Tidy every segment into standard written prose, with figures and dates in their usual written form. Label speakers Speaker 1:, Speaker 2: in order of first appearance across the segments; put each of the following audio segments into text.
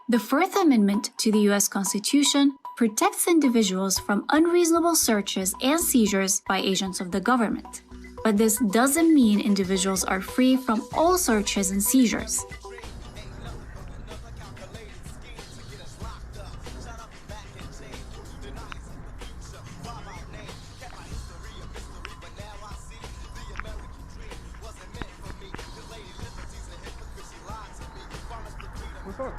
Speaker 1: The Fourth Amendment to the U.S. Constitution protects individuals from unreasonable searches and seizures by agents of the government. But this doesn't mean individuals are free from all searches and seizures.
Speaker 2: What's up?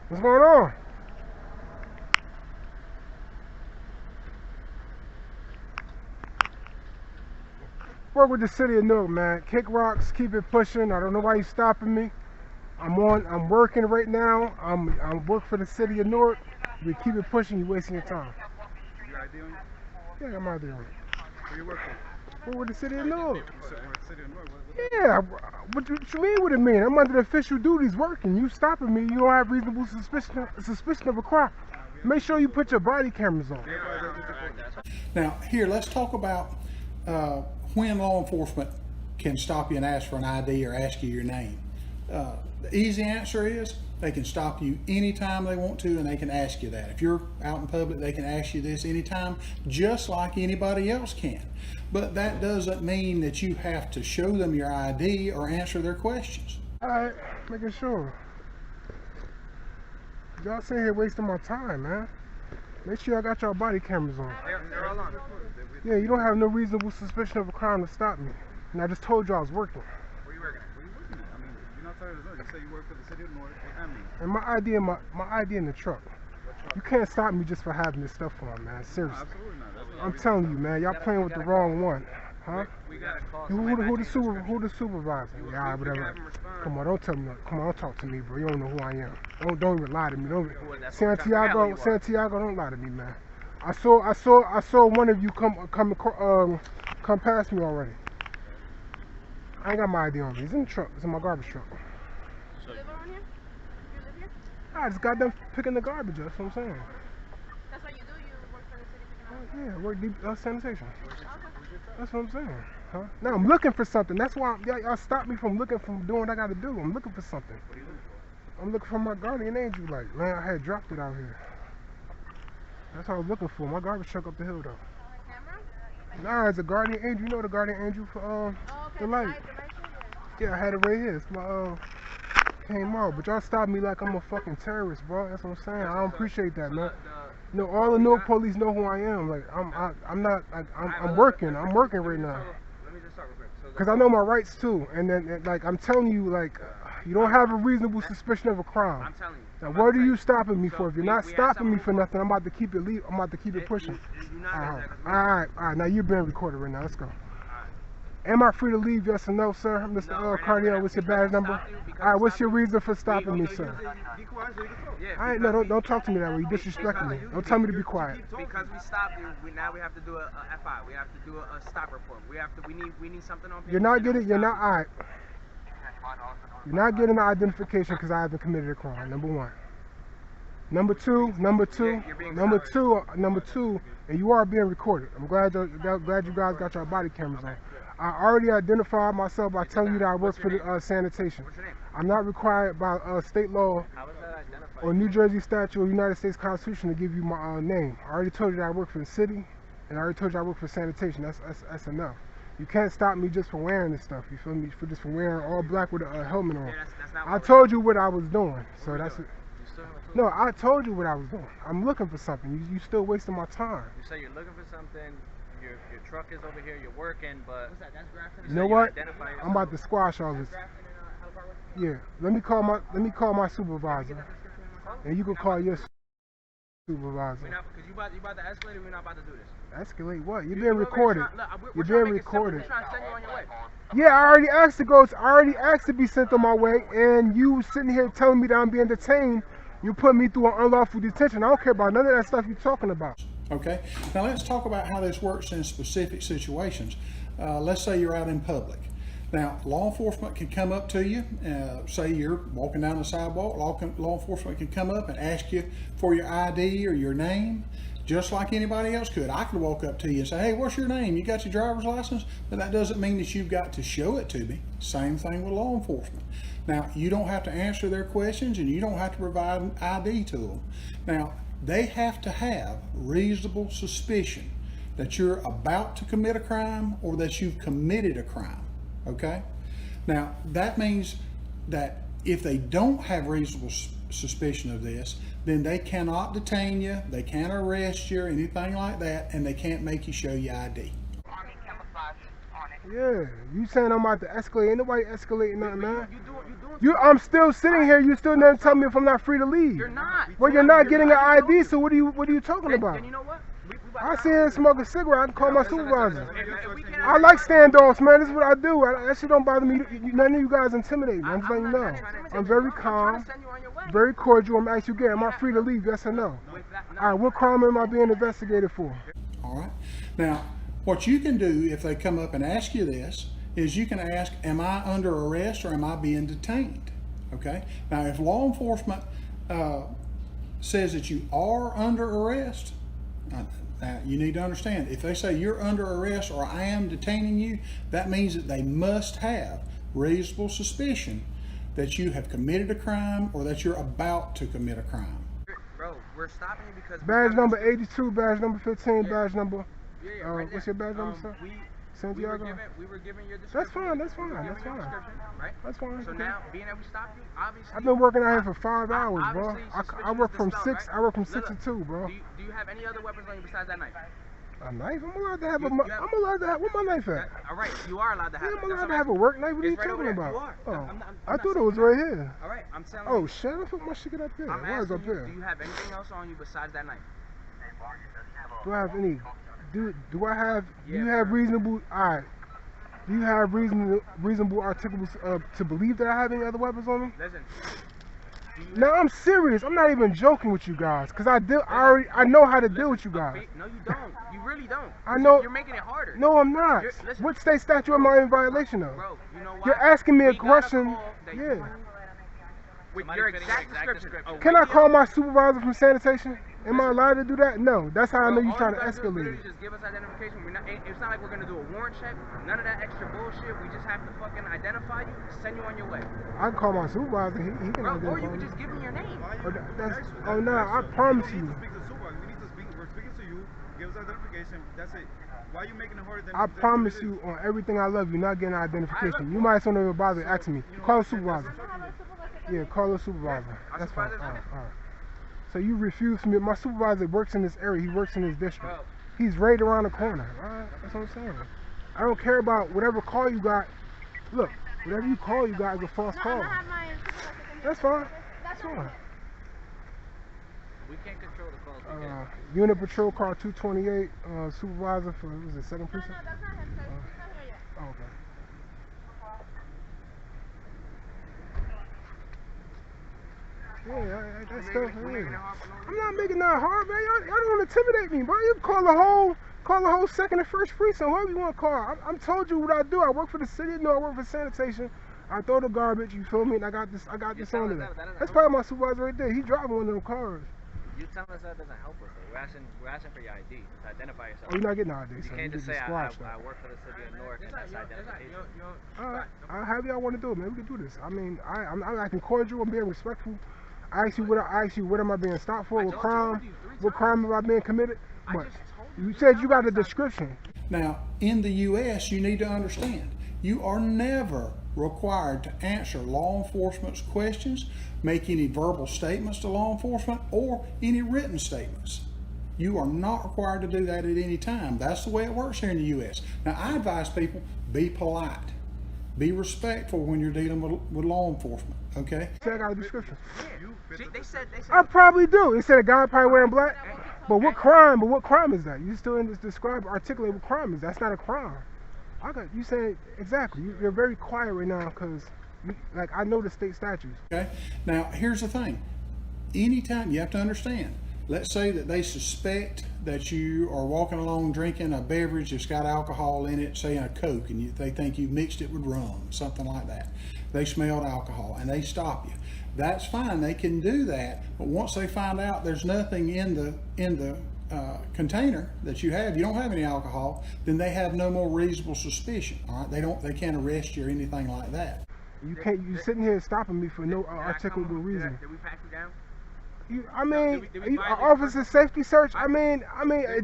Speaker 2: What's going on? Work with the city of Newark, man. Kick rocks, keep it pushing. I don't know why you're stopping me. I'm working right now. I'm work for the city of Newark. You keep it pushing, you're wasting your time.
Speaker 3: You ID on you?
Speaker 2: Yeah, I'm out there.
Speaker 3: Where you work for?
Speaker 2: Work with the city of Newark.
Speaker 3: You said work City of Newark.
Speaker 2: Yeah, what you mean what it mean? I'm under official duties working. You stopping me, you don't have reasonable suspicion of a crime. Make sure you put your body cameras on.
Speaker 4: Now, here, let's talk about when law enforcement can stop you and ask for an ID or ask you your name. The easy answer is they can stop you anytime they want to, and they can ask you that. If you're out in public, they can ask you this anytime, just like anybody else can. But that doesn't mean that you have to show them your ID or answer their questions.
Speaker 2: All right, making sure. Y'all sitting here wasting my time, man. Make sure y'all got your body cameras on.
Speaker 3: They're all on.
Speaker 2: Yeah, you don't have no reasonable suspicion of a crime to stop me. And I just told you I was working.
Speaker 3: Where you working? Where you working at? I mean, you're not telling us nothing. You say you work for the City of Newark. What that mean?
Speaker 2: And my ID in the truck. You can't stop me just for having this stuff on, man. Seriously.
Speaker 3: No, absolutely not. That's what
Speaker 2: I'm telling you, man. Y'all playing with the wrong one. Huh?
Speaker 3: we got to call
Speaker 2: Who the supervisor? Yeah, all right, whatever. Come on, don't tell me. Come on, don't talk to me, bro. You don't know who I am. Don't even lie to me. Santiago, don't lie to me, man. I saw one of you come past me already. I ain't got my ID on me. It's in the truck. It's in my garbage truck.
Speaker 5: You live around here? You live here?
Speaker 2: I just got done picking the garbage up. That's what I'm saying.
Speaker 5: That's what you do? You work for the city picking up?
Speaker 2: Yeah, work deep sanitation.
Speaker 5: Okay.
Speaker 2: That's what I'm saying. Huh? Now I'm looking for something. That's why y'all stopped me from doing what I got to do. I'm looking for something.
Speaker 3: What are you looking for?
Speaker 2: I'm looking for my guardian angel. Like, man, I had dropped it out here. That's what I was looking for. My garbage truck up the hill, though.
Speaker 5: Camera?
Speaker 2: Nah, it's a guardian angel. You know the guardian angel for
Speaker 5: Oh, okay.
Speaker 2: the light.
Speaker 5: The light
Speaker 2: Yeah, I had it right here. It's my came out. But y'all stopped me like I'm a fucking terrorist, bro. That's what I'm saying. I don't appreciate that, man. No, all the Newark police know who I am. Like, I'm working. I'm working right now.
Speaker 3: Let me just talk real quick.
Speaker 2: Cause I know my rights too. And then, like, I'm telling you, like, you don't have a reasonable suspicion of a crime.
Speaker 3: I'm telling you.
Speaker 2: Now, what are you stopping me for? If you're not stopping me for nothing, I'm about to keep it pushing. All right. Now you're being recorded right now. Let's go. Am I free to leave? Yes or no, sir? Mr. Cardiel, what's your badge number? All right, what's your reason for stopping me, sir? All right, no, don't talk to me that way. You're disrespecting me. Don't tell me to be quiet.
Speaker 6: Because we stopped you, now we have to do a FI. We have to do a stop report. We need something on paper.
Speaker 2: You're not all right. You're not getting the identification because I haven't committed a crime. Number one. Number two, and you are being recorded. I'm glad you guys got your body cameras on. I already identified myself by telling you that I work for the sanitation.
Speaker 6: What's your name?
Speaker 2: I'm not required by state law
Speaker 6: How was that identified?
Speaker 2: or New Jersey statute or United States Constitution to give you my name. I already told you that I work for the city, and I already told you I work for sanitation. That's enough. You can't stop me just for wearing this stuff. You feel me? For wearing all black with a helmet on.
Speaker 6: That's not
Speaker 2: I
Speaker 6: what
Speaker 2: told you what I was doing, so that's it.
Speaker 6: you still have a
Speaker 2: No, I told you what I was doing. I'm looking for something. You still wasting my time.
Speaker 6: You say you're looking for something. Your truck is over here. You're working, but what's that? That's Grafton.
Speaker 2: You know what? I'm about to squash all this. Yeah. Let me call my supervisor, and you can call your supervisor.
Speaker 6: Because you about to escalate. We're not about to do this.
Speaker 2: Escalate what? You're being recorded. You're being recorded.
Speaker 6: We're trying to send you on your way.
Speaker 2: Yeah, I already asked to be sent on my way, and you sitting here telling me that I'm being detained. You put me through an unlawful detention. I don't care about none of that stuff you're talking about.
Speaker 4: Okay, now let's talk about how this works in specific situations. Let's say you're out in public. Now, law enforcement can come up to you, say you're walking down the sidewalk, law enforcement can come up and ask you for your ID or your name. just like anybody else could. I could walk up to you and say, hey, what's your name? You got your driver's license? But that doesn't mean that you've got to show it to me. Same thing with law enforcement. Now, you don't have to answer their questions and you don't have to provide an ID to them. Now, they have to have reasonable suspicion that you're about to commit a crime or that you've committed a crime, okay? Now, that means that if they don't have reasonable suspicion of this, then they cannot detain you, they can't arrest you or anything like that, and they can't make you show your ID.
Speaker 2: Yeah, you saying I'm about to escalate? Ain't nobody escalating nothing, man. I'm still sitting here. You still never tell me if I'm not free to leave.
Speaker 6: You're not.
Speaker 2: Well, you're not getting an ID. So what are you talking about?
Speaker 6: Then you know what?
Speaker 2: I see him smoke a cigarette. I can call my supervisor. I like standoffs, man. This is what I do. That shit don't bother me. None of you guys intimidate me. I'm just letting you know. I'm very calm, very cordial. I'm asking you again. Am I free to leave? Yes or no? All right. What crime am I being investigated for?
Speaker 4: All right. Now, what you can do if they come up and ask you this is you can ask, am I under arrest or am I being detained? Okay. Now, if law enforcement says that you are under arrest, you need to understand, if they say you're under arrest or I am detaining you, that means that they must have reasonable suspicion that you have committed a crime or that you're about to commit a crime.
Speaker 6: Bro, we're stopping you because
Speaker 2: Badge number 82, badge number 15, badge number. What's your badge number, sir? Santiago?
Speaker 6: We were given your description.
Speaker 2: That's fine. That's fine. That's fine.
Speaker 6: Right?
Speaker 2: That's fine.
Speaker 6: So now, being that we stopped you, obviously.
Speaker 2: I've been working out here for 5 hours, bro.
Speaker 6: Obviously,
Speaker 2: I work from
Speaker 6: suspicion is
Speaker 2: 6.
Speaker 6: dispelled,
Speaker 2: I work from
Speaker 6: right?
Speaker 2: 6 to 2, bro.
Speaker 6: Do you have any other weapons on you besides that knife?
Speaker 2: A knife? I'm allowed to have I'm allowed to have. Where my knife at?
Speaker 6: All right, you are allowed to have.
Speaker 2: Yeah, I'm allowed to have a work knife. What are you
Speaker 6: It's right
Speaker 2: talking
Speaker 6: over there.
Speaker 2: about?
Speaker 6: You are.
Speaker 2: Oh, I thought it was right here.
Speaker 6: All right, I'm telling
Speaker 2: Oh
Speaker 6: you.
Speaker 2: shit! I thought my shit get up here.
Speaker 6: I'm
Speaker 2: Why is
Speaker 6: asking
Speaker 2: up
Speaker 6: you,
Speaker 2: here?
Speaker 6: do you have anything else on you besides that knife?
Speaker 2: Do I have any? Do I have? Do you
Speaker 6: Yeah,
Speaker 2: have
Speaker 6: bro.
Speaker 2: reasonable? Alright. Do you have reasonable articles to believe that I have any other weapons on me?
Speaker 6: Listen.
Speaker 2: No, I'm serious. I'm not even joking with you guys, cause I know how to deal with you guys.
Speaker 6: No, you don't. You really don't.
Speaker 2: I know.
Speaker 6: You're making it harder.
Speaker 2: No, I'm not.
Speaker 6: Listen.
Speaker 2: What state statute am I in violation of?
Speaker 6: Bro, you know why?
Speaker 2: You're asking me a
Speaker 6: We got
Speaker 2: question.
Speaker 6: call that
Speaker 2: Yeah.
Speaker 6: With your exact description.
Speaker 2: Can I call my supervisor from sanitation? Am I allowed to do that? No. That's how I know you're trying to escalate it.
Speaker 6: Just give us identification. It's not like we're gonna do a warrant check. None of that extra bullshit. We just have to fucking identify you, send you on your way.
Speaker 2: I can call my supervisor. He can
Speaker 6: Bro, or
Speaker 2: identify
Speaker 6: you could
Speaker 2: me.
Speaker 6: just give me your name.
Speaker 2: Oh no, I promise
Speaker 3: We
Speaker 2: you.
Speaker 3: need to speak to the supervisor. We need to speak. We're speaking to you. Give us identification. That's it. Why are you making it harder than?
Speaker 2: I promise you on everything I love you, not getting identification. You might as well not even bother asking me. Call a supervisor. Yeah, call a supervisor. That's fine. All right. So you refuse me. My supervisor works in this area. He works in this district. He's right around the corner. All right, that's what I'm saying. I don't care about whatever call you got. Look, whatever you call you got is a false call. That's fine. That's fine.
Speaker 6: We can't control the calls.
Speaker 2: Unit Patrol Car 228, supervisor for, what was it, 2nd Precinct?
Speaker 5: that's not him, sir. He's not here yet.
Speaker 2: Oh, okay. Yeah, that's stuff. I'm not making that hard, man. Y'all don't intimidate me, bro. You call the whole 2nd and 1st precinct, whoever you want to call. I'm told you what I do. I work for the city. You know, I work for sanitation. I throw the garbage. You feel me? And I got this on there. That's probably my supervisor right there. He driving one of them cars.
Speaker 7: You telling us that doesn't help us though. We're asking for your ID to identify yourself.
Speaker 2: Oh, you're not getting ID,
Speaker 7: You
Speaker 2: so
Speaker 7: can't
Speaker 2: you
Speaker 7: just
Speaker 2: get
Speaker 7: say
Speaker 2: squashed
Speaker 7: I
Speaker 2: up.
Speaker 7: work for the city of Newark and that's identification.
Speaker 2: Alright, however y'all want to do it, man. We can do this. I mean, I'm acting cordial. I'm being respectful. I ask you what am I being stopped for? What crime have I been committed? But you said you got a description.
Speaker 4: Now, in the U.S., you need to understand, you are never required to answer law enforcement's questions, make any verbal statements to law enforcement, or any written statements. You are not required to do that at any time. That's the way it works here in the U.S. Now, I advise people, be polite. Be respectful when you're dealing with law enforcement, okay?
Speaker 2: I got a description.
Speaker 6: They said.
Speaker 2: I probably do. It said a guy probably wearing black. But what crime is that? You still didn't articulate what crime is. That's not a crime. You said exactly. You're very quiet right now because, I know the state statutes.
Speaker 4: Okay. Now, here's the thing. Anytime, you have to understand, let's say that they suspect that you are walking along drinking a beverage that's got alcohol in it, say a Coke, and they think you mixed it with rum, something like that. They smelled alcohol and they stop you. That's fine. They can do that, but once they find out there's nothing in the container that you have, you don't have any alcohol, then they have no more reasonable suspicion. All right, they can't arrest you or anything like that.
Speaker 2: You can't. You sitting here stopping me for no articulable reason.
Speaker 6: Did we pat you down?
Speaker 2: I mean,
Speaker 6: did we violate
Speaker 2: officer safety search. I mean,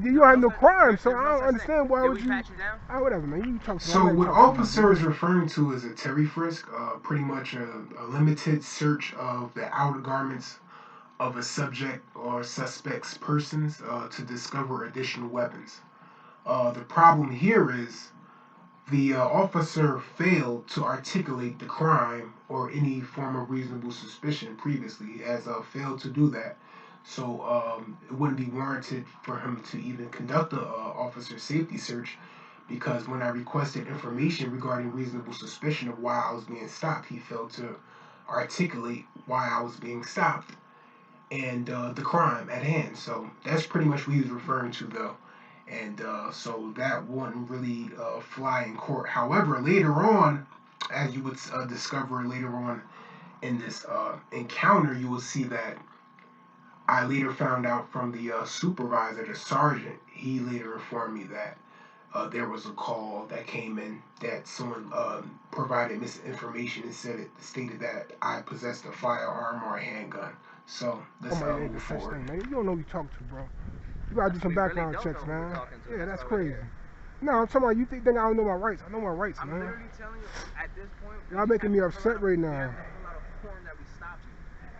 Speaker 2: you have no crime, so I don't understand why
Speaker 6: Did
Speaker 2: would
Speaker 6: we
Speaker 2: you.
Speaker 6: pat you down?
Speaker 2: Whatever, man. You talk.
Speaker 8: So what officer is referring to is a Terry frisk, pretty much a limited search of the outer garments of a subject or suspect's persons to discover additional weapons. The problem here is the officer failed to articulate the crime or any form of reasonable suspicion previously. He has failed to do that. So it wouldn't be warranted for him to even conduct a officer safety search, because when I requested information regarding reasonable suspicion of why I was being stopped, he failed to articulate why I was being stopped and the crime at hand. So that's pretty much what he was referring to, though. And so that wouldn't really fly in court. However, later on, as you would discover later on in this encounter, you will see that I later found out from the supervisor, the sergeant. He later informed me that there was a call that came in that someone provided misinformation and stated that I possessed a firearm or a handgun. So let's move forward.
Speaker 2: Man. You don't know who you talking to, bro. You gotta do some background checks, man. Yeah, that's crazy. No, I'm talking about you think I don't know my rights. I know my rights, man.
Speaker 6: I'm literally telling you, at this point,
Speaker 2: y'all making me upset right now.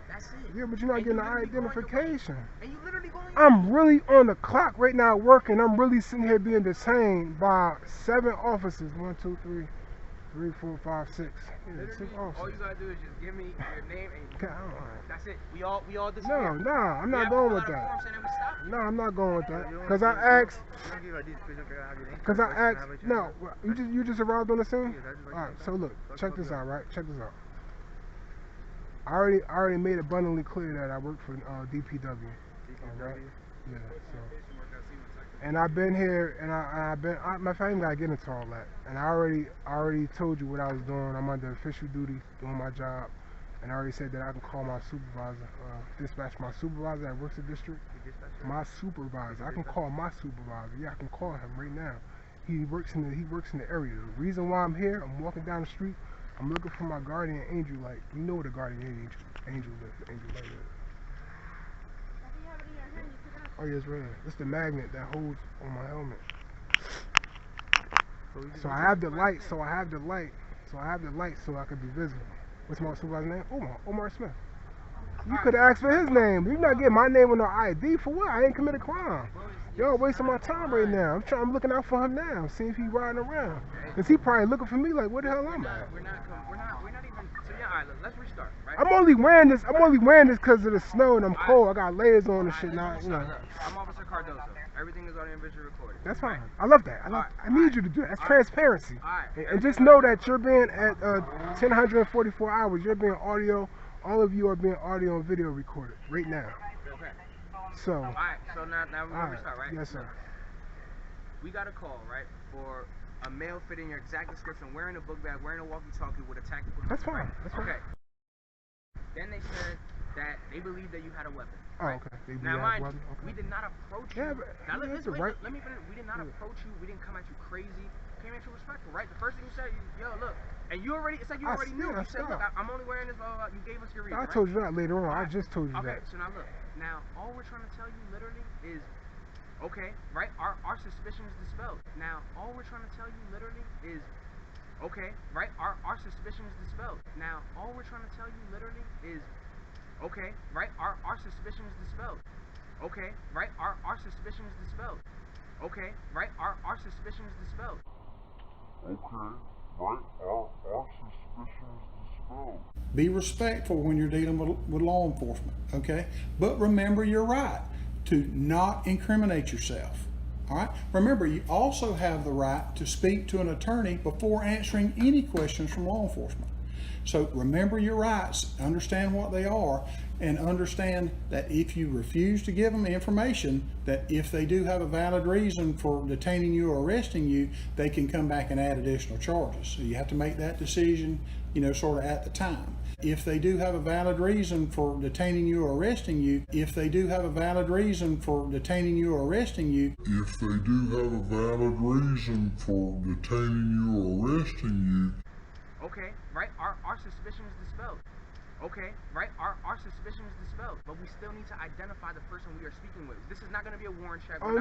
Speaker 6: That's it.
Speaker 2: Yeah, but you're not getting the identification.
Speaker 6: And you literally going.
Speaker 2: I'm really on the clock right now working. I'm really sitting here being detained by 7 officers. 1, 2, 3, 4, 5, 6. Yeah, 6 officers.
Speaker 6: All you gotta do is just give me your name and that's it. We all disappear.
Speaker 2: No, I'm not going with that. No, I'm not going with that. Cause I asked. No, you just arrived on the scene. All right, so look, check this out, right? Check this out. I already made abundantly clear that I work for DPW. All right? Yeah. So. And I've been here, and my family gotta get into all that. And I already told you what I was doing. I'm under official duty, doing my job. And I already said that I can call my supervisor, dispatch my supervisor that works the district. My supervisor, I can call my supervisor. Yeah, I can call him right now. He works in the area. The reason why I'm here, I'm walking down the street. I'm looking for my guardian angel light. You know what a guardian angel light is. Oh yeah, it's right there. It's the magnet that holds on my helmet. So I have the light. So I could be visible. What's my supervisor's name? Omar Smith. You could have asked for his name. You're not getting my name with no ID for what? I ain't committed a crime. Y'all wasting my time right now. I'm looking out for him now. See if he riding around. Cause he probably looking for me like, where the hell am I?
Speaker 6: We're not even. So yeah, alright, let's restart. Right?
Speaker 2: I'm only wearing this because of the snow and I'm cold. I got layers on and shit now. You know.
Speaker 6: I'm Officer Cardoso. Everything is audio and visual recorded.
Speaker 2: That's fine. I love that. I need you to do that. That's transparency. And just know that you're being at 1,044 hours. You're being audio. All of you are being audio and video recorded right now.
Speaker 6: Okay.
Speaker 2: So.
Speaker 6: Alright. So now we're gonna restart, right?
Speaker 2: Yes, sir.
Speaker 6: We got a call, right, for a male fitting your exact description, wearing a book bag, wearing a walkie-talkie with a tactical.
Speaker 2: That's fine. That's fine.
Speaker 6: Okay. Then they said that they believed that you had a weapon.
Speaker 2: Oh, okay.
Speaker 6: Now, mind you, we did not approach you.
Speaker 2: Yeah, but
Speaker 6: now, let me finish. We did not approach you. We didn't come at you crazy. Came at you respectful, right? The first thing you said, yo, look, and you already, it's like you already knew. You said, look, I'm only wearing this, blah, blah, blah. You gave us your reason,
Speaker 2: I told you that later on. I just told you that.
Speaker 6: Okay, so now look. Now, all we're trying to tell you literally is, okay, right? Our suspicion is dispelled. Now, all we're trying to tell you literally is, okay, right? Our suspicion is dispelled. Now, all we're trying to tell you literally is, okay, right? Our suspicion is dispelled. Okay, right? Our suspicion is dispelled. Okay, right? Our suspicion is dispelled.
Speaker 9: Okay, right? Our suspicion is dispelled.
Speaker 4: Be respectful when you're dealing with law enforcement, okay? But remember your right to not incriminate yourself, all right? Remember, you also have the right to speak to an attorney before answering any questions from law enforcement. So remember your rights, understand what they are, and understand that if you refuse to give them information, that if they do have a valid reason for detaining you or arresting you, they can come back and add additional charges. So you have to make that decision, sort of at the time. If they do have a valid reason for detaining you or arresting you, if they do have a valid reason for detaining you or arresting you,
Speaker 9: If they do have a valid reason for detaining you or arresting you,
Speaker 6: Okay, right? Our suspicion is dispelled. Okay, right? Our suspicion is dispelled, but we still need to identify the person we are speaking with. This is not going to be a warrant check.
Speaker 2: Oh,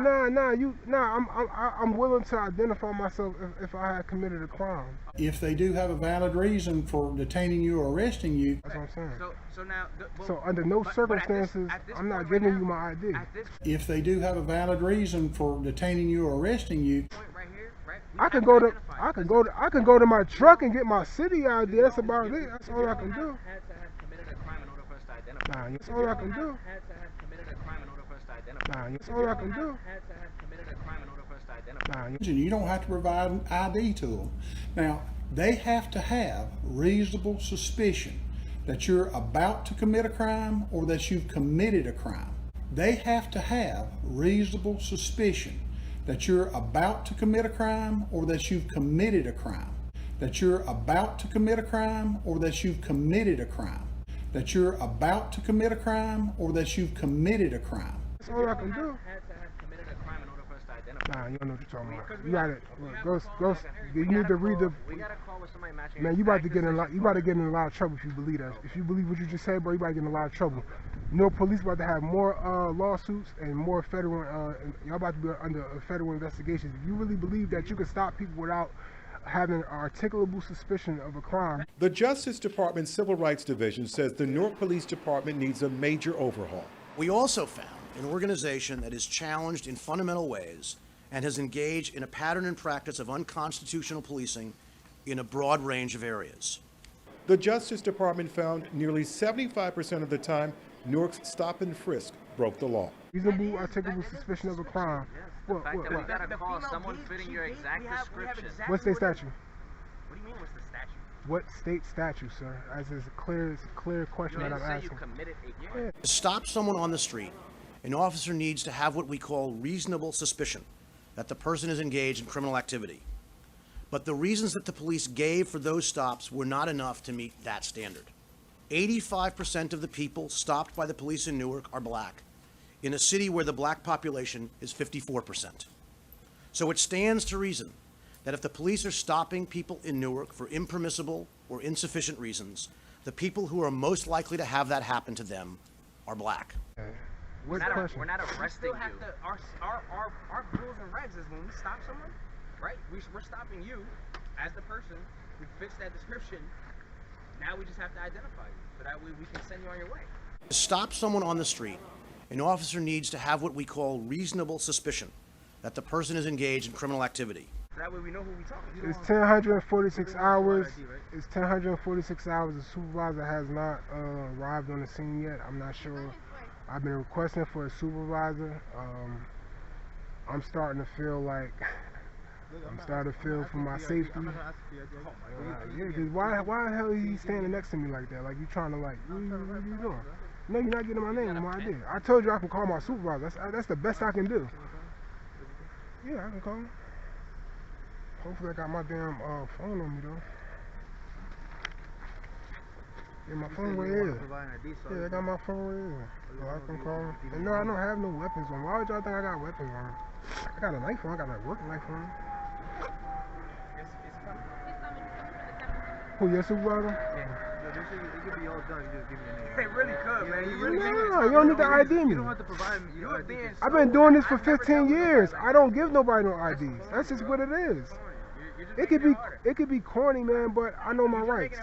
Speaker 2: I'm willing to identify myself if I had committed a crime.
Speaker 4: if they do have a valid reason for detaining you or arresting you,
Speaker 2: That's what I'm saying.
Speaker 6: So now,
Speaker 2: So under no circumstances, I'm not giving you my ID.
Speaker 6: At this
Speaker 4: if they do have a valid reason for detaining you or arresting you,
Speaker 6: point right here, right? we
Speaker 2: I
Speaker 6: have
Speaker 2: can
Speaker 6: to
Speaker 2: go to
Speaker 6: identify.
Speaker 2: I can go to my truck and get my city ID. That's about it. That's all I can do.
Speaker 6: Had to have committed a crime in order for us to identify.
Speaker 2: Nah, that's all I can do.
Speaker 6: Had to have committed a crime in order for us to identify.
Speaker 2: Nah, that's all I can do.
Speaker 6: Had to have committed a crime in order for us to identify.
Speaker 2: Nah,
Speaker 4: and you don't have to provide an ID to them. Now, they have to have reasonable suspicion that you're about to commit a crime or that you've committed a crime. They have to have reasonable suspicion that you're about to commit a crime or that you've committed a crime. That you're about to commit a crime or that you've committed a crime. That you're about to commit a crime or that you've committed a crime.
Speaker 2: that's all I can do.
Speaker 6: Had to have committed a crime in order for us to identify.
Speaker 2: Nah, you don't know what you're talking about. You got it. Go. You need to read the.
Speaker 6: We got a call with somebody matching.
Speaker 2: Man, you about to get in a lot. You about to get in a lot of trouble if you believe that. If you believe what you just said, bro, you about to get in a lot of trouble. Police about to have more lawsuits and more federal. Y'all about to be under federal investigations. If you really believe that you can stop people without having an articulable suspicion of a crime.
Speaker 10: The Justice Department Civil Rights Division says the Newark Police Department needs a major overhaul.
Speaker 11: We also found an organization that is challenged in fundamental ways and has engaged in a pattern and practice of unconstitutional policing in a broad range of areas.
Speaker 10: The Justice Department found nearly 75% of the time Newark's stop and frisk broke the law.
Speaker 2: Reasonable, articulable suspicion of a crime. What?
Speaker 7: We gotta call someone fitting your exact description.
Speaker 2: What state statute?
Speaker 6: What do you mean, what's the statute?
Speaker 2: What state statute, sir? As it's a clear question that I'm
Speaker 6: Say you
Speaker 2: asking.
Speaker 6: committed a crime.
Speaker 11: To stop someone on the street, an officer needs to have what we call reasonable suspicion that the person is engaged in criminal activity. But the reasons that the police gave for those stops were not enough to meet that standard. 85% of the people stopped by the police in Newark are black, in a city where the black population is 54%. So it stands to reason that if the police are stopping people in Newark for impermissible or insufficient reasons, the people who are most likely to have that happen to them are black.
Speaker 2: What
Speaker 6: We're
Speaker 2: question?
Speaker 6: not arresting you. Our rules and regs is when we stop someone, right? We're stopping you as the person who fits that description. Now we just have to identify you, so that way we can send you on your way.
Speaker 11: To stop someone on the street, an officer needs to have what we call reasonable suspicion that the person is engaged in criminal activity.
Speaker 6: So that way we know who we're talking to.
Speaker 2: It's 1046 hours. It's 1046 hours. The supervisor has not arrived on the scene yet. I'm not sure. I've been requesting for a supervisor. I'm starting to feel like for my safety. Yeah, because why the hell is he standing next to me like that? Like you trying to what are you doing? No, you're not getting my name and my ID. I told you I can call my supervisor. That's the best I can do. Yeah, I can call him. Hopefully I got my damn phone on me though. Yeah, my phone where it is. Yeah, I got my phone where it is. So I can call him. And no, I don't have no weapons on. Why would y'all think I got weapons on? I got a knife on. I got a work knife on. Who, your supervisor?
Speaker 3: It could be all done. You just give me a name.
Speaker 6: It really could, man.
Speaker 2: No, you don't need to ID me.
Speaker 3: You don't have to provide me. You ID.
Speaker 2: I've been doing this for 15 years. I don't give nobody no IDs. That's just what it is. It could be corny, man, but I know my rights.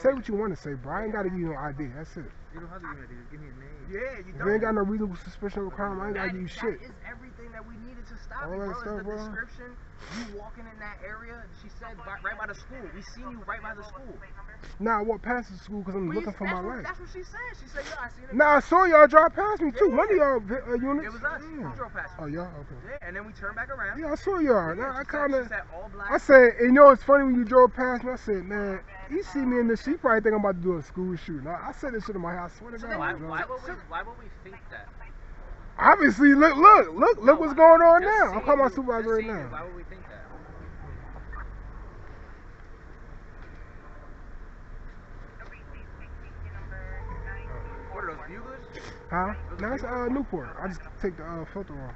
Speaker 2: Say what you want to say, bro. I ain't got to give you no ID. That's it.
Speaker 3: You don't have to give me a name. Just give me a name.
Speaker 6: Yeah, you
Speaker 2: If
Speaker 6: don't.
Speaker 2: you ain't got no reasonable suspicion of a crime, I ain't got to give you shit.
Speaker 6: That is everything that we needed to stop
Speaker 2: All
Speaker 6: it,
Speaker 2: that
Speaker 6: bro.
Speaker 2: stuff,
Speaker 6: Is the
Speaker 2: bro.
Speaker 6: description. You walking in that area. She said right by the school. We seen you right by the school.
Speaker 2: Nah, I walked past the school because I'm looking for my life.
Speaker 6: That's what she said. She said, yo, I seen it.
Speaker 2: Nah, I saw y'all drive past me too. One of y'all units.
Speaker 6: It was us. We drove past you.
Speaker 2: Oh, y'all? Okay.
Speaker 6: Yeah, and then we turned back around.
Speaker 2: Yeah, I saw y'all.
Speaker 6: Yeah,
Speaker 2: I
Speaker 6: she
Speaker 2: kind of.
Speaker 6: said all black.
Speaker 2: I said, and you know it's funny when you drove past me. I said, man, you see me in this. She probably think I'm about to do a school shoot. I said this shit in my house. I swear to
Speaker 7: So
Speaker 2: God.
Speaker 7: then why
Speaker 2: bro.
Speaker 7: would we think that?
Speaker 2: Obviously, look what's going on now. I'm calling my supervisor right now.
Speaker 7: Why would we think that?
Speaker 6: What are those buglers?
Speaker 2: Huh? No, it's Newport. I just take the filter off.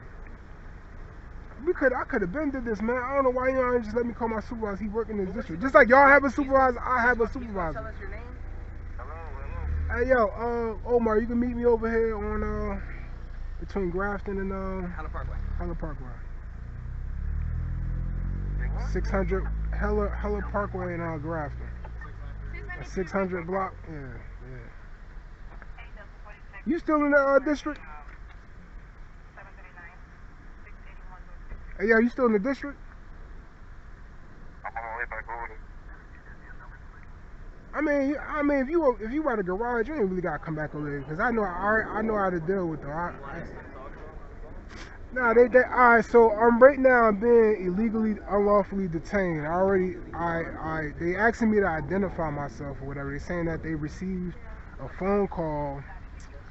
Speaker 2: I could have been did this, man. I don't know why y'all ain't just let me call my supervisor. He working in this district. Just like y'all have a supervisor, I have a supervisor.
Speaker 6: Tell us your name.
Speaker 2: Hey, yo, Omar, you can meet me over here on, between Grafton and,
Speaker 6: Hella Parkway.
Speaker 2: Hella Parkway. 600 Hella Parkway in, Grafton. A 600 block? Yeah. You still in the, district? Hey, yo, you still in the district?
Speaker 12: I'm on my way back over there.
Speaker 2: I mean, if you at a garage, you ain't really gotta come back over there because I know how to deal with them. Nah, they all right. So right now I'm being illegally, unlawfully detained. They asking me to identify myself or whatever. They saying that they received a phone call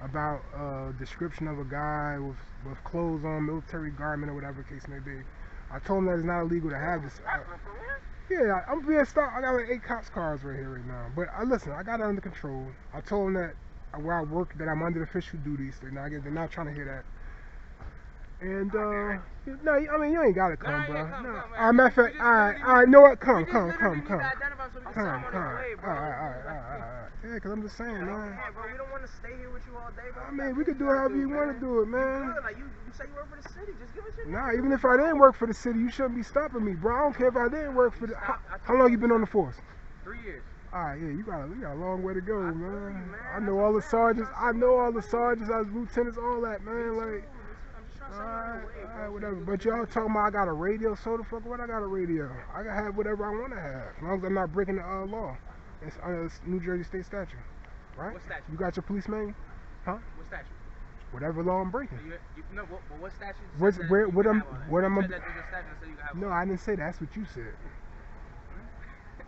Speaker 2: about a description of a guy with clothes on, military garment or whatever the case may be. I told them that it's not illegal to have this. Yeah, I'm being stopped. I got like 8 cops cars right here right now. But listen, I got it under control. I told them that where I work, that I'm under official duties. They're not trying to hear that. And no, I mean you ain't gotta come, bro. No, matter of fact, I know what. Come. Yeah, cause I'm just saying, man.
Speaker 6: Yeah, bro, we don't want to stay here with you all day, bro.
Speaker 2: I mean, we could do however you want to do it, man.
Speaker 6: Like you say you work for the city, just give us your name.
Speaker 2: Nah, even if I didn't work for the city, you shouldn't be stopping me, bro. I don't care if I didn't work for the. How long you been on the force?
Speaker 6: 3 years.
Speaker 2: Alright, yeah, you got a long way to go, man. I know all the sergeants. I was lieutenants, all that, man. Like, alright, whatever. But y'all talking about I got a radio, so the fuck what I got a radio? I can have whatever I want to have, as long as I'm not breaking the law. It's New Jersey state statute, right?
Speaker 6: What statute?
Speaker 2: You got your police manual? Huh?
Speaker 6: What statute?
Speaker 2: Whatever law I'm breaking.
Speaker 6: No, what statute?
Speaker 2: No, I didn't say that. That's what you said.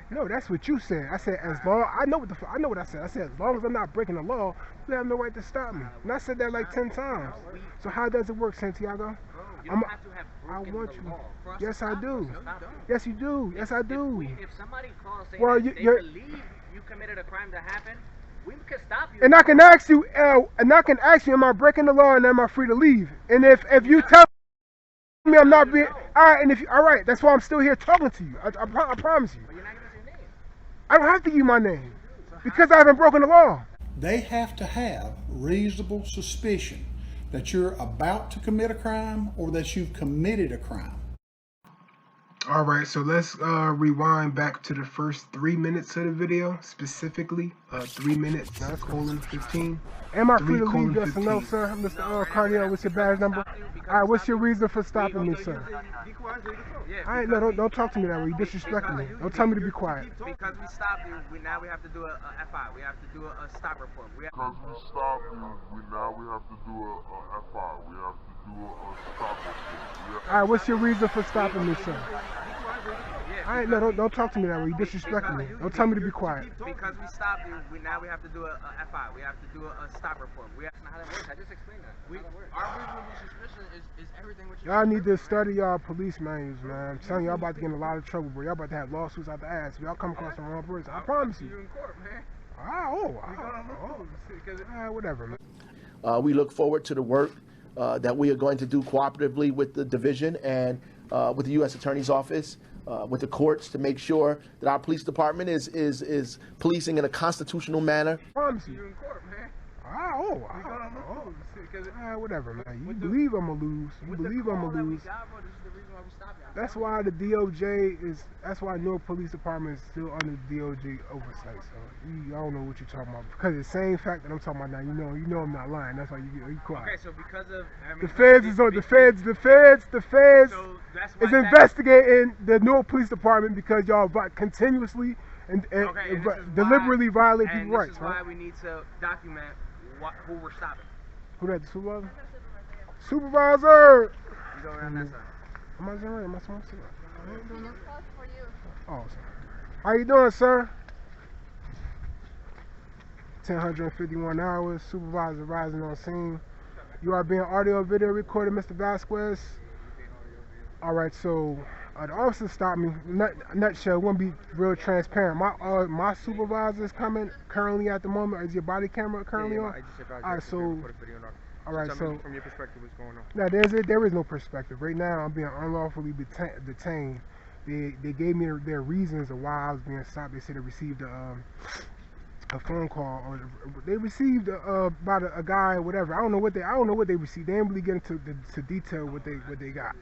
Speaker 2: No, that's what you said. I said as long I know what I said. I said as long as I'm not breaking the law, you have no right to stop me. And I said that like 10 times. So how does it work, Santiago?
Speaker 6: You don't have to have broken the law.
Speaker 2: Yes, I do. Yes, you do. Yes, I do.
Speaker 7: If somebody calls saying
Speaker 2: Well,
Speaker 7: that they believe you committed a crime to happen, we can stop you.
Speaker 2: And I can ask you, am I breaking the law and am I free to leave? And if you tell me I'm not being, all right, that's why I'm still here talking to you. I promise you.
Speaker 7: But you're not giving us your name.
Speaker 2: I don't have to give you my name because I haven't broken the law.
Speaker 4: They have to have reasonable suspicion that you're about to commit a crime or that you've committed a crime.
Speaker 8: All right, so let's rewind back to the first 3 minutes of the video, specifically 3 minutes, colon 15.
Speaker 2: Am I free to leave, yes or no, sir? Mr. Cardiel, what's your badge number? All right, what's your reason for stopping me, sir? All right, no, don't talk to me that way. You're disrespecting me. Don't tell me to be quiet.
Speaker 6: Because we stopped you, now we have to do a FI. We have to do a stop report.
Speaker 9: Because we stopped you, now we have to do a FI. We have to do a stop report.
Speaker 2: All right, what's your reason for stopping me, sir? All right, no, don't talk to me that way. You're disrespecting me. Don't tell me to be quiet.
Speaker 6: Because we stopped you, now we have to do a FI. We have to do a stop report.
Speaker 7: That's not how that works. I just explained that.
Speaker 6: Our reasonable suspicion is everything what you.
Speaker 2: Y'all need to study y'all police manuals, man. I'm telling y'all about to get in a lot of trouble, bro. Y'all about to have lawsuits out the ass. If y'all come across the wrong person, I promise you.
Speaker 6: You in court, man.
Speaker 2: Whatever,
Speaker 11: man. We look forward to the work that we are going to do cooperatively with the division and with the U.S. Attorney's Office, with the courts, to make sure that our police department is policing in a constitutional manner.
Speaker 2: I promise you.
Speaker 6: You in court, man.
Speaker 2: Whatever, man. You believe I'm gonna lose. You believe I'm gonna lose. That's why the DOJ is. That's why Newark Police Department is still under DOJ oversight. So I don't know what you're talking about because the same fact that I'm talking about now. You know I'm not lying. That's why you quiet.
Speaker 6: Okay, so because of
Speaker 2: the feds is on the feds is investigating the Newark Police Department because y'all continuously and deliberately violate people's rights.
Speaker 6: This is why we need to document who we're stopping.
Speaker 2: Who that, the supervisor? Supervisor!
Speaker 6: You go around that side.
Speaker 2: Am I doing right? Am I supposed to? I ain't doing that.
Speaker 5: For you.
Speaker 2: Oh, sorry. How you doing, sir? 10:51 hours. Supervisor rising on scene. You are being audio video recorded, Mr. Vasquez. All right, so the officer stopped me. Nutshell, we're gonna be real transparent. My supervisor is coming currently at the moment. Is your body camera currently on? All right, so. All right, so
Speaker 6: from your perspective, what's going on?
Speaker 2: No, there is no perspective. Right now, I'm being unlawfully detained. They gave me their reasons of why I was being stopped. They said they received a phone call, or they received about a guy or whatever. I don't know what they received. They didn't really get into to detail what they got.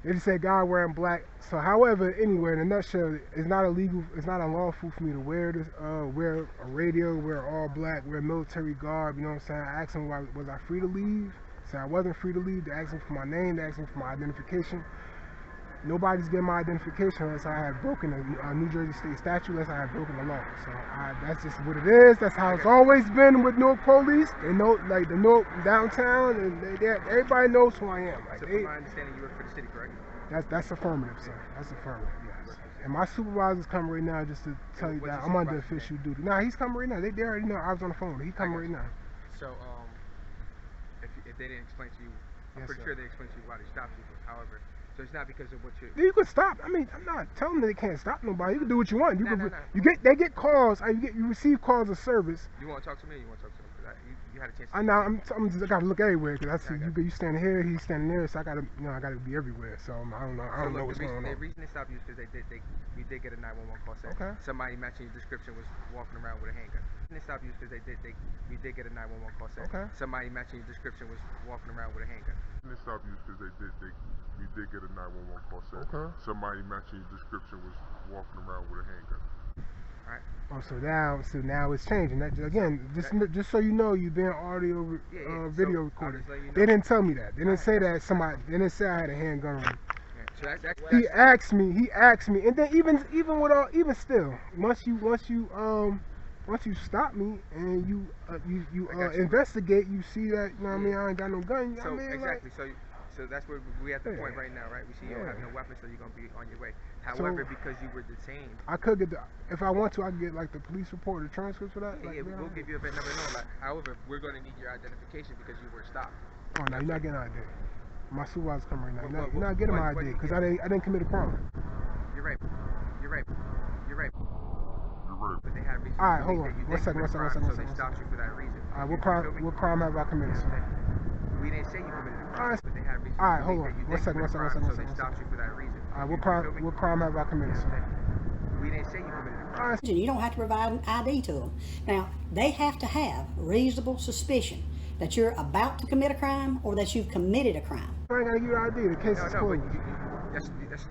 Speaker 2: They just said guy wearing black. So, however, anyway, in a nutshell, it's not illegal. It's not unlawful for me to wear this, wear a radio, wear all black, wear military garb. You know what I'm saying? I asked them, was I free to leave? Said I wasn't free to leave. They asked me for my name. They asked me for my identification. Nobody's getting my identification unless I have broken a New Jersey state statute, unless I have broken the law. So that's just what it is. That's how it's always been with Newark police. They know, like the Newark downtown, and everybody knows who I am. Like,
Speaker 6: So from my understanding, you work for the city, correct?
Speaker 2: That's affirmative, sir. That's affirmative, yes. And my supervisor's coming right now just to tell you that I'm under official duty. Nah, he's coming right now. They already know I was on the phone. He's coming right now.
Speaker 6: So, if they didn't explain to you, I'm pretty sure they explained to you why they stopped you. However, so it's not because of what you.
Speaker 2: You could stop. I mean, I'm not telling them they can't stop nobody. You can do what you want. They get calls. You receive calls of service.
Speaker 6: You want to talk to me? Or you want to talk to them? You had a chance.
Speaker 2: I gotta look everywhere because I see you standing here, he's standing there, so I gotta be everywhere. So I don't know what's going on.
Speaker 6: The reason they stopped you is because we did get a 911 call saying somebody matching your description was walking around with a handgun. They stopped you because we did get a 911 call saying somebody matching your description was walking around with a handgun.
Speaker 9: They stopped you because we did get a 911 call saying somebody matching your description was walking around with a handgun.
Speaker 6: Alright.
Speaker 2: Oh, so now it's changing. That, again, just so you know, you've been audio video recorded. They didn't tell me that. They didn't say that somebody. They didn't say I had a handgun on me.
Speaker 6: So that's
Speaker 2: he asked me, and then even still, once you stop me and you investigate, you see that, you know what I mean, I ain't got no gun.
Speaker 6: So
Speaker 2: I mean,
Speaker 6: exactly. So that's where we at the point right now, right? We see you don't have no weapons, so you're gonna be on your way. However, because you were detained,
Speaker 2: I could get if I want to, I can get like the police report or transcripts for that.
Speaker 6: We'll give you a bit number. However, we're gonna need your identification because you were stopped.
Speaker 2: Oh no, you're not getting ID. My supervisor's coming right now. You're not getting my ID because I didn't commit a crime.
Speaker 6: You're right. But they had reason.
Speaker 2: All right, hold on. One second.
Speaker 6: So they stopped you for that reason.
Speaker 2: All right, what crime have I committed, sir?
Speaker 6: We didn't say you committed a crime.
Speaker 2: All right,
Speaker 6: but they had reason.
Speaker 2: All right, hold on. One second.
Speaker 6: So they stopped you for that reason.
Speaker 2: All right, what crime have I committed, sir?
Speaker 6: We didn't say you committed a crime.
Speaker 2: All right.
Speaker 13: You don't have to provide an ID to them. Now, they have to have reasonable suspicion that you're about to commit a crime or that you've committed a crime.
Speaker 2: I ain't gotta give you ID. The case is closed.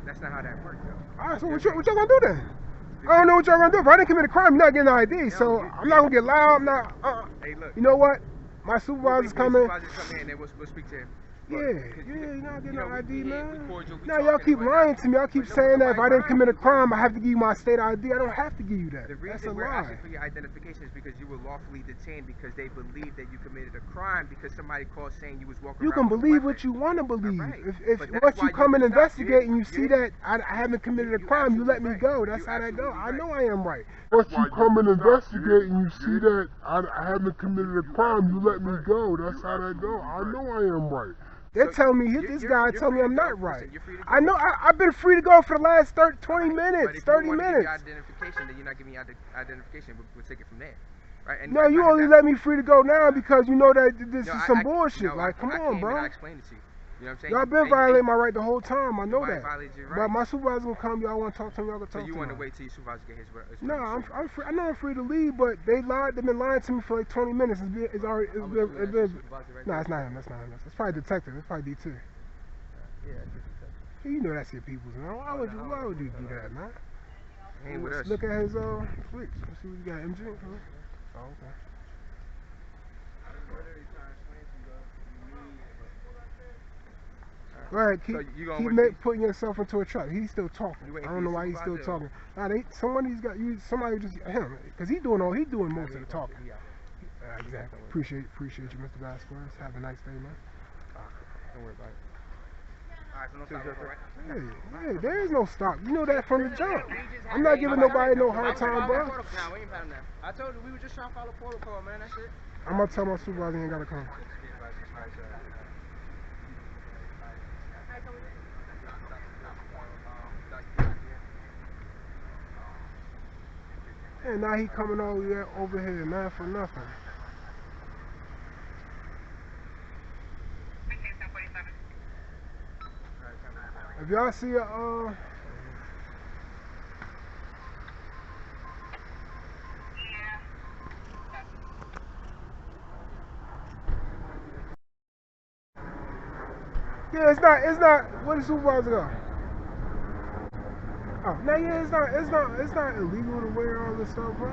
Speaker 6: That's not how that works, though.
Speaker 2: All right, so what y'all gonna do then? I don't know what y'all gonna do. If I didn't commit a crime, you're not getting an ID. So I'm not gonna get loud. I'm not.
Speaker 6: Hey, look.
Speaker 2: You know what? My supervisor's coming.
Speaker 6: And we'll speak to him.
Speaker 2: You're not getting no ID, man. Now y'all keep lying to me. Y'all keep saying that if I didn't commit a crime, I have to give you my state ID. I don't have to give you that.
Speaker 6: The reason we're asking for your identification is because you were lawfully detained because they believe that you committed a crime because somebody called saying you was walking around.
Speaker 2: You can believe what you want to believe. If once you come and investigate and you see that I haven't committed a crime, you let me go. That's how that go. I know I am right.
Speaker 9: Once you come and investigate and you see that I haven't committed a crime, you let me go. That's how that go. I know I am right.
Speaker 2: They're telling me, this guy told me I'm not right. I know, I've been free to go for the last 20 minutes, 30 minutes.
Speaker 6: Identification, then you're not giving me identification, we'll take it from there. Right? And
Speaker 2: no, you only let me free to go now because you know that this is some bullshit. Like, come on, bro.
Speaker 6: I explained it to you. You know what I'm saying?
Speaker 2: Y'all been violating my right the whole time. I know that.
Speaker 6: Your right.
Speaker 2: But my supervisor's gonna come. Y'all want to talk to him? Y'all gonna talk to him.
Speaker 6: So you want to wait till your supervisor get his
Speaker 2: No, I'm free. I know I'm free to leave, but they've been lying to me for like 20 minutes. It's been. No, it's not him. That's not him. It's probably detective. It's probably D2. You know that's your people's, man. Why would you do that, man?
Speaker 6: Ain't with us.
Speaker 2: Look at his flicks. Let's see what you got. MG. Oh, okay. Go ahead, keep putting yourself into a trap. He's still talking. I don't know why he's still talking. Nah, somebody just him, because he's doing most of the talking. Exactly. Appreciate you, Mr. Vasquez. Have a nice day, man.
Speaker 6: Don't worry about it. Alright, so no stop, right?
Speaker 2: Yeah, there is no stop. You know that from the jump. I'm not giving nobody no hard time, bro.
Speaker 6: I told you we were just trying to follow protocol, man. That's it.
Speaker 2: I'm gonna tell my supervisor he ain't gotta come. And now he coming over here, man, for nothing. If y'all see a yeah, it's not. Where the supervisor go? Oh, no, yeah, it's not illegal to wear all this stuff, bro.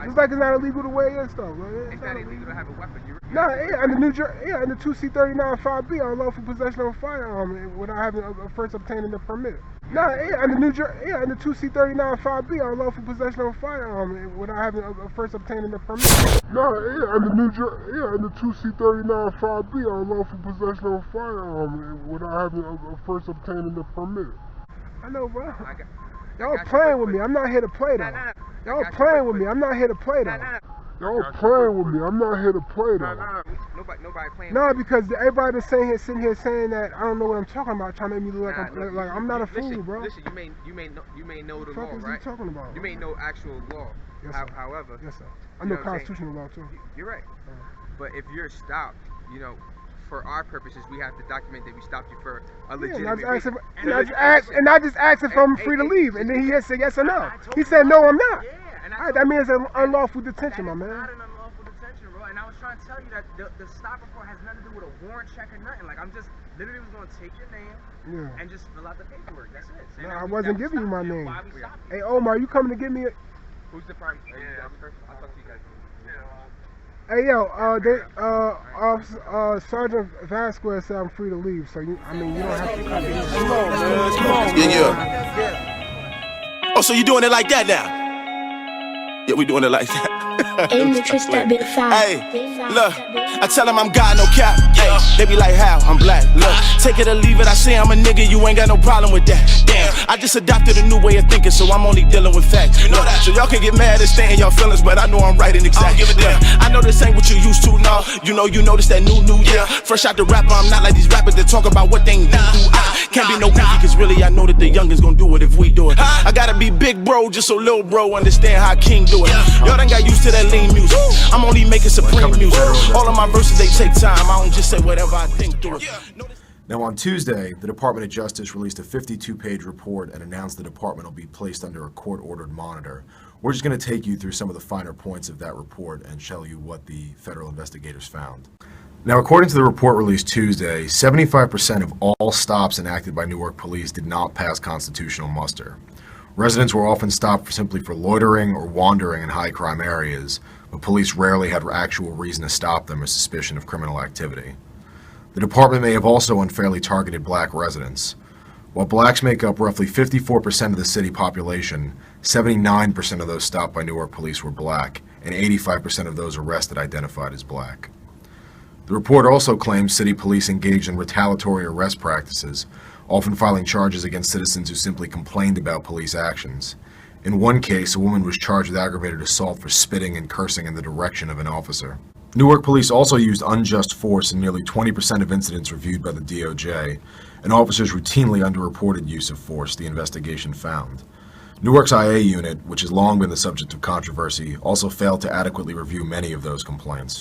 Speaker 2: Just like it's not illegal to wear your stuff, bro. It's not illegal to have a weapon. Nah, yeah, under 2C39 5B, unlawful possession of a firearm without having first obtaining the permit. Nah, yeah, under 2C39 5B, unlawful possession of a firearm without having first obtaining the permit.
Speaker 9: Nah, yeah, under 2C39 5B, unlawful possession of a firearm without having first obtaining the permit.
Speaker 2: I know, bro. Y'all playing with me. I'm not here to play though. Y'all playing with me. I'm not here to play though.
Speaker 9: Y'all playing with me. I'm not here to play though.
Speaker 6: Nobody playing.
Speaker 2: No, because everybody been sitting here saying that I don't know what I'm talking about, trying to make me look like I'm not a fool, bro.
Speaker 6: Listen, you may know the law, right?
Speaker 2: What are you talking about?
Speaker 6: You may know actual law.
Speaker 2: Yes, sir.
Speaker 6: However,
Speaker 2: yes, sir. I know constitutional law too.
Speaker 6: You're right. But if you're stopped, for our purposes, we have to document that we stopped you for a legitimate reason.
Speaker 2: And I just asked if I'm free to leave, and then he said yes or no. He said no, I'm not. Alright, that means an unlawful detention, my man.
Speaker 6: Not an unlawful detention, bro. And I was trying to tell you that the stop report has nothing to do with a warrant check or nothing. Like, I'm just literally was going to take your name and just fill out the paperwork. That's it.
Speaker 2: No, I wasn't giving you my name. Hey, Omar, you coming to get me?
Speaker 6: Who's the prime? I'll talk to you guys.
Speaker 2: Hey yo, Sergeant Vasquez said I'm free to leave, so you don't have to cut it. Come on, man. Come on.
Speaker 14: Yeah. Oh, so you doing it like that now? Yeah, we doing it like that.
Speaker 15: Aim to twist that bit fast.
Speaker 14: Hey, look, I tell them I'm God, no cap. Hey, they be like, how? I'm black. Look, take it or leave it. I say I'm a nigga, you ain't got no problem with that. Damn, I just adopted a new way of thinking, so I'm only dealing with facts. You know that. So y'all can get mad and stay in y'all feelings, but I know I'm right and exact. I know this ain't what you used to, no. You notice that new year. Fresh out the rapper, I'm not like these rappers that talk about what they ain't do. I can't be no pinky, cause really I know that the youngins gon' do it if we do it. I gotta be big bro, just so little bro understand how King do it. Y'all done got used to that lean music. I'm only making supreme music. All of my verses, they take time. I don't just say whatever I think through it.
Speaker 16: Now on Tuesday, the Department of Justice released a 52-page report and announced the department will be placed under a court-ordered monitor. We're just going to take you through some of the finer points of that report and show you what the federal investigators found. Now, according to the report released Tuesday, 75% of all stops enacted by Newark police did not pass constitutional muster. Residents were often stopped simply for loitering or wandering in high-crime areas, but police rarely had actual reason to stop them or suspicion of criminal activity. The department may have also unfairly targeted black residents. While blacks make up roughly 54% of the city population, 79% of those stopped by Newark police were black, and 85% of those arrested identified as black. The report also claims city police engaged in retaliatory arrest practices, often filing charges against citizens who simply complained about police actions. In one case, a woman was charged with aggravated assault for spitting and cursing in the direction of an officer. Newark police also used unjust force in nearly 20% of incidents reviewed by the DOJ, and officers routinely underreported use of force, the investigation found. Newark's IA unit, which has long been the subject of controversy, also failed to adequately review many of those complaints.